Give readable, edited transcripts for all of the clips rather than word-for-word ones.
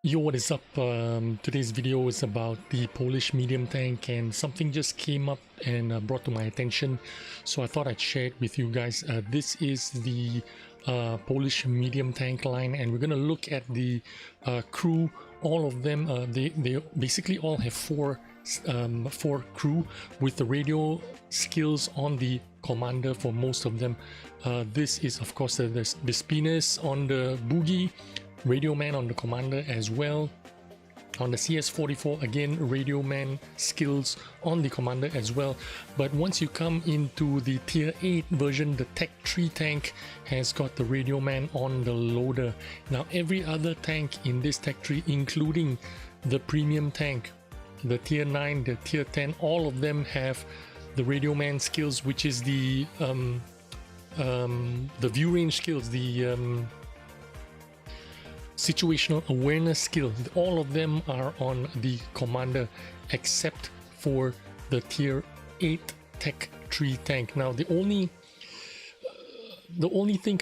Yo, what is up? Today's video is about the Polish medium tank, and something just came up and brought to my attention, so I thought I'd share it with you guys. This is the Polish medium tank line, and we're gonna look at the crew. All of them, they basically all have four crew with the radio skills on the commander for most of them. This is of course the Spinas on the boogie, radio man on the commander as well. On the CS44 again, radio man skills on the commander as well. But once you come into the tier 8 version, the Tech 3 tank has got the radio man on the loader. Now every other tank in this Tech 3, including the premium tank, the tier 9, the tier 10, all of them have the radio man skills, which is the view range skills, the situational awareness skill. All of them are on the commander except for the tier 8 Tech 3 tank. Now the only thing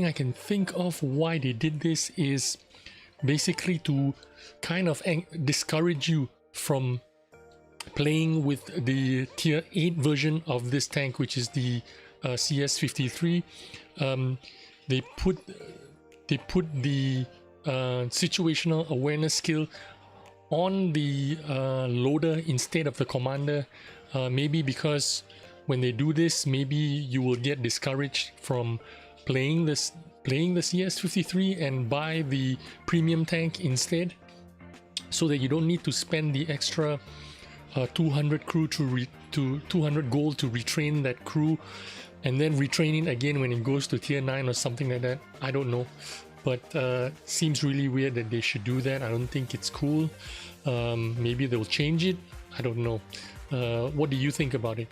I can think of why they did this is basically to kind of discourage you from playing with the tier 8 version of this tank, which is the CS53. They put the situational awareness skill on the loader instead of the commander, maybe because when they do this, maybe you will get discouraged from playing the CS53 and buy the premium tank instead, so that you don't need to spend the extra 200 crew to 200 gold to retrain that crew and then retrain it again when it goes to tier 9 or something like that. I don't know, but seems really weird that they should do that. I don't think it's cool. Maybe they'll change it, I don't know. What do you think about it?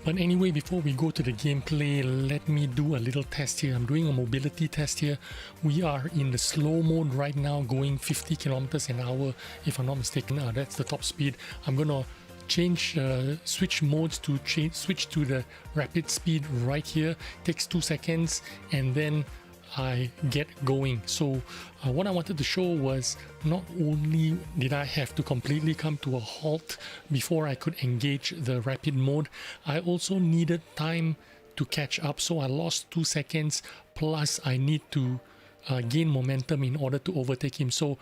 But anyway, before we go to the gameplay, let me do a little test here. I'm doing a mobility test here. We are in the slow mode right now, going 50 kilometers an hour if I'm not mistaken. That's the top speed. I'm gonna change switch modes to switch to the rapid speed right here. Takes 2 seconds and then I get going. So what I wanted to show was, not only did I have to completely come to a halt before I could engage the rapid mode, I also needed time to catch up. So I lost 2 seconds, plus I need to gain momentum in order to overtake him. So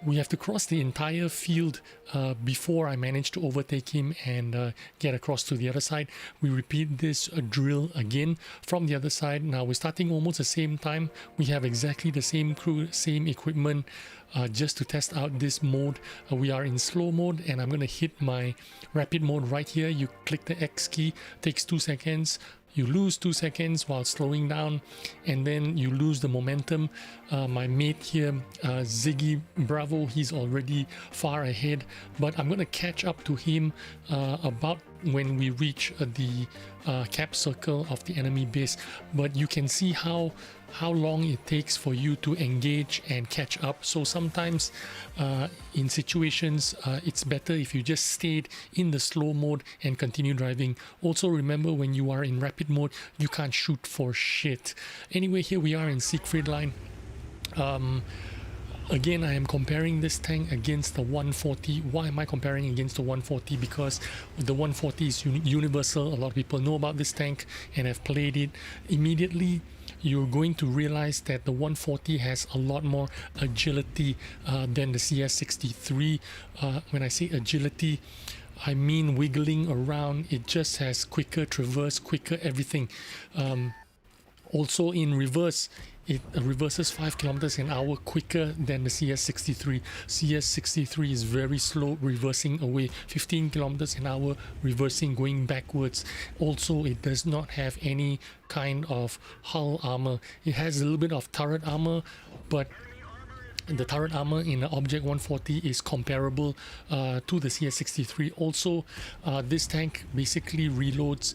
we have to cross the entire field before I manage to overtake him and get across to the other side. We repeat this drill again from the other side. Now we're starting almost the same time. We have exactly the same crew, same equipment, just to test out this mode. We are in slow mode and I'm going to hit my rapid mode right here. You click the X key, takes 2 seconds. You lose 2 seconds while slowing down, and then you lose the momentum. My mate here, Ziggy Bravo, he's already far ahead, but I'm going to catch up to him about when we reach the cap circle of the enemy base. But you can see how long it takes for you to engage and catch up. So sometimes in situations it's better if you just stayed in the slow mode and continue driving. Also remember, when you are in rapid mode, you can't shoot for shit. Anyway, here we are in Siegfried line. Again, I am comparing this tank against the 140. Why am I comparing against the 140? Because the 140 is universal. A lot of people know about this tank and have played it. Immediately you're going to realize that the 140 has a lot more agility than the CS63. When I say agility, I mean wiggling around. It just has quicker traverse, quicker everything. Also in reverse, it reverses 5 kilometers an hour quicker than the CS63. CS63 is very slow reversing away, 15 kilometers an hour reversing, going backwards. Also, it does not have any kind of hull armor. It has a little bit of turret armor, but the turret armor in the Object 140 is comparable to the CS63. Also, this tank basically reloads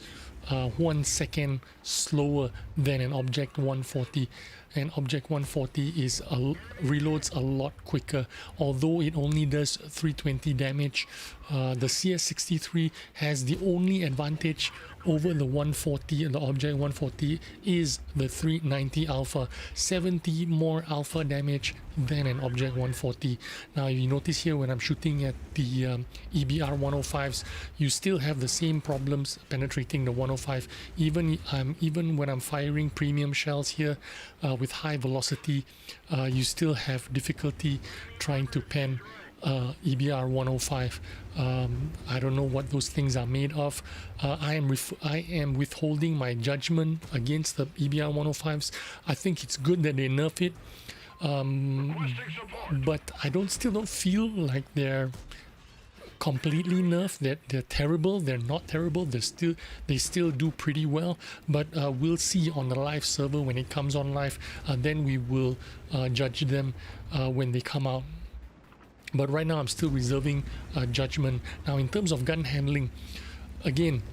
1 second slower than an Object 140. and Object 140 is reloads a lot quicker. Although it only does 320 damage, the CS63 has the only advantage over the 140 and the Object 140 is the 390 alpha, 70 more alpha damage than an Object 140. Now you notice here when I'm shooting at the EBR 105s, you still have the same problems penetrating the 105. Even when I'm firing premium shells here with high velocity, you still have difficulty trying to pen EBR 105. I don't know what those things are made of. I am withholding my judgment against the EBR 105s. I think it's good that they nerf it, but I still don't feel like they're completely nerfed. They're terrible. They're not terrible. They still do pretty well. But we'll see on the live server when it comes on live. Then we will judge them when they come out. But right now I'm still reserving judgment. Now in terms of gun handling, again,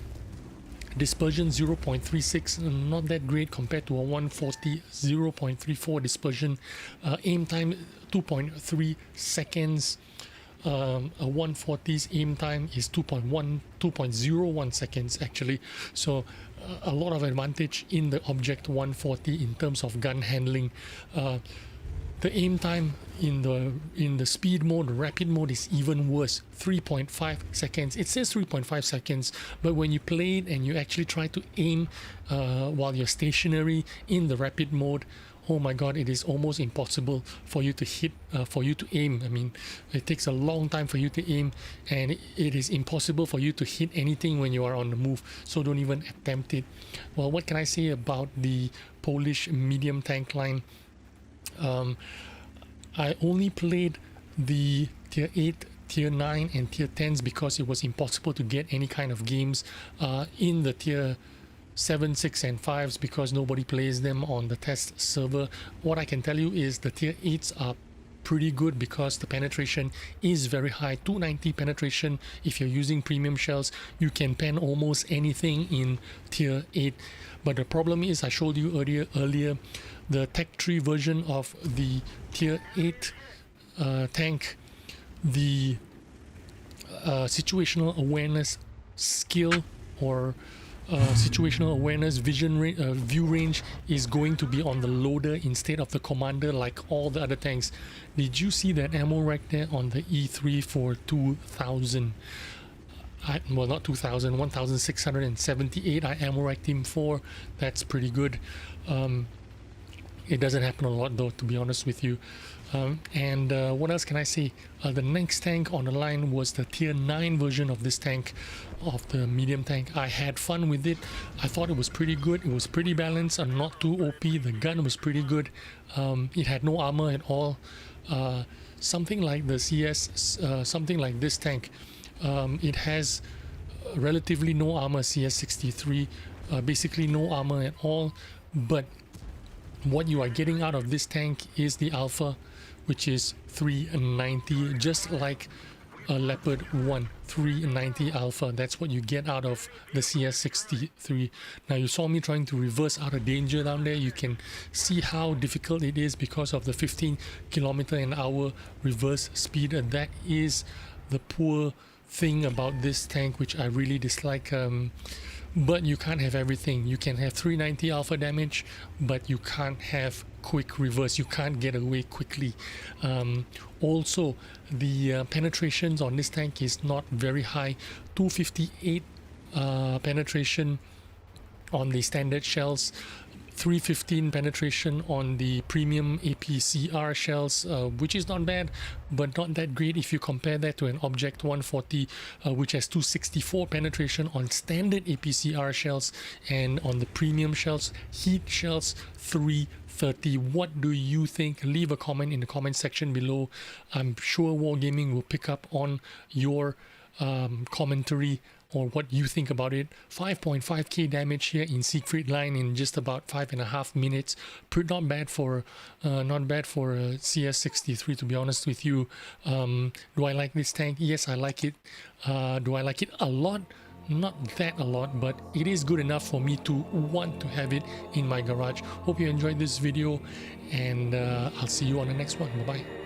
dispersion 0.36, not that great compared to a 140, 0.34 dispersion. Aim time 2.3 seconds. A 140's aim time is 2.01 seconds actually. So a lot of advantage in the Object 140 in terms of gun handling. The aim time in the speed mode, the rapid mode, is even worse, 3.5 seconds. It says 3.5 seconds, but when you play it and you actually try to aim while you're stationary in the rapid mode, oh my god, it is almost impossible for you to hit, for you to aim. I mean, it takes a long time for you to aim, and it is impossible for you to hit anything when you are on the move, so don't even attempt it. Well, what can I say about the Polish medium tank line? I only played the tier 8, tier 9 and tier 10s because it was impossible to get any kind of games in the tier 7, 6 and 5s because nobody plays them on the test server. What I can tell you is the tier 8s are pretty good because the penetration is very high, 290 penetration. If you're using premium shells, you can pen almost anything in tier 8. But the problem is, I showed you earlier the tech tree version of the tier 8 tank, the situational awareness skill or situational awareness view range is going to be on the loader instead of the commander like all the other tanks. Did you see that ammo rack there on the E3 for 2000? Well, not 2000, 1678 I ammo racked him for. That's pretty good. It doesn't happen a lot though, to be honest with you. What else can I say? The next tank on the line was the tier 9 version of this tank, of the medium tank. I had fun with it. I thought it was pretty good. It was pretty balanced and not too OP. The gun was pretty good. It had no armor at all. Something like the CS, something like this tank. It has relatively no armor, CS63, basically no armor at all, but what you are getting out of this tank is the alpha, which is 390, just like a Leopard 1, 390 alpha. That's what you get out of the CS63. Now you saw me trying to reverse out of danger down there. You can see how difficult it is because of the 15 km/h reverse speed, and that is the poor thing about this tank, which I really dislike. But you can't have everything. You can have 390 alpha damage, but you can't have quick reverse. You can't get away quickly. Also, the penetrations on this tank is not very high. 258 penetration on the standard shells, 315 penetration on the premium APCR shells, which is not bad, but not that great if you compare that to an Object 140, which has 264 penetration on standard APCR shells, and on the premium shells, heat shells, 330. What do you think? Leave a comment in the comment section below. I'm sure Wargaming will pick up on your commentary or what you think about it. 5.5k damage here in Siegfried line in just about 5.5 minutes. Not bad for CS63, to be honest with you. Do I like this tank? Yes, I like it. Do I like it a lot? not that a lot, but it is good enough for me to want to have it in my garage. Hope you enjoyed this video, and I'll see you on the next one. Bye bye.